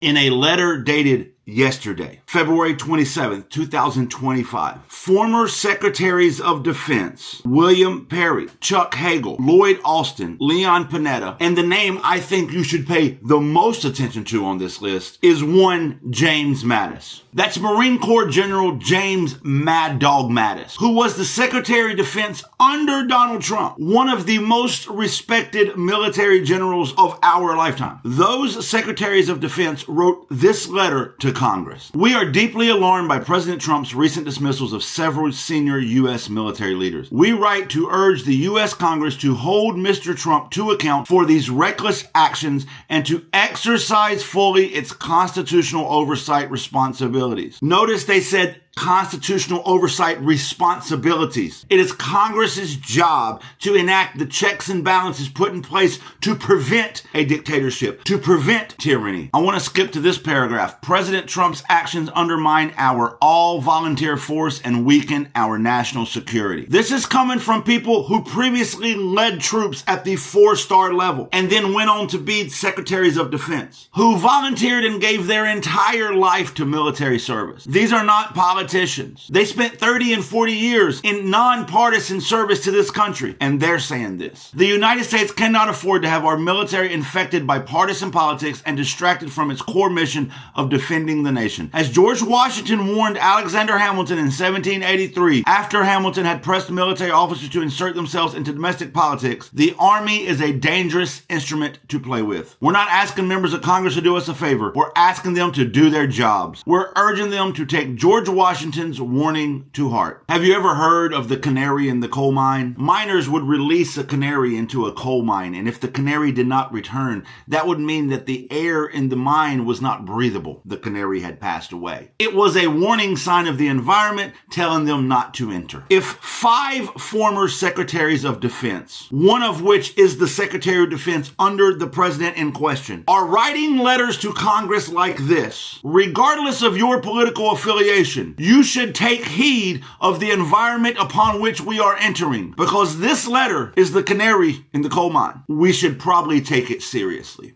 In a letter dated yesterday, February 27th, 2025, former Secretaries of Defense William Perry, Chuck Hagel, Lloyd Austin, Leon Panetta, and the name I think you should pay the most attention to on this list is one James Mattis. That's Marine Corps General James Mad Dog Mattis, who was the Secretary of Defense under Donald Trump, one of the most respected military generals of our lifetime. Those Secretaries of Defense wrote this letter to Congress. We are deeply alarmed by President Trump's recent dismissals of several senior U.S. military leaders. We write to urge the U.S. Congress to hold Mr. Trump to account for these reckless actions and to exercise fully its constitutional oversight responsibilities. Notice they said constitutional oversight responsibilities. It is Congress's job to enact the checks and balances put in place to prevent a dictatorship, to prevent tyranny. I want to skip to this paragraph. President Trump's actions undermine our all-volunteer force and weaken our national security. This is coming from people who previously led troops at the 4-star level and then went on to be Secretaries of Defense, who volunteered and gave their entire life to military service. These are not politicians. They spent 30 and 40 years in nonpartisan service to this country, and they're saying this. The United States cannot afford to have our military infected by partisan politics and distracted from its core mission of defending the nation. As George Washington warned Alexander Hamilton in 1783, after Hamilton had pressed military officers to insert themselves into domestic politics, the Army is a dangerous instrument to play with. We're not asking members of Congress to do us a favor. We're asking them to do their jobs. We're urging them to take George Washington's warning to heart. Have you ever heard of the canary in the coal mine? Miners would release a canary into a coal mine, and if the canary did not return, that would mean that the air in the mine was not breathable. The canary had passed away. It was a warning sign of the environment telling them not to enter. If 5 former Secretaries of Defense, one of which is the Secretary of Defense under the president in question, are writing letters to Congress like this, regardless of your political affiliation, you should take heed of the environment upon which we are entering, because this letter is the canary in the coal mine. We should probably take it seriously.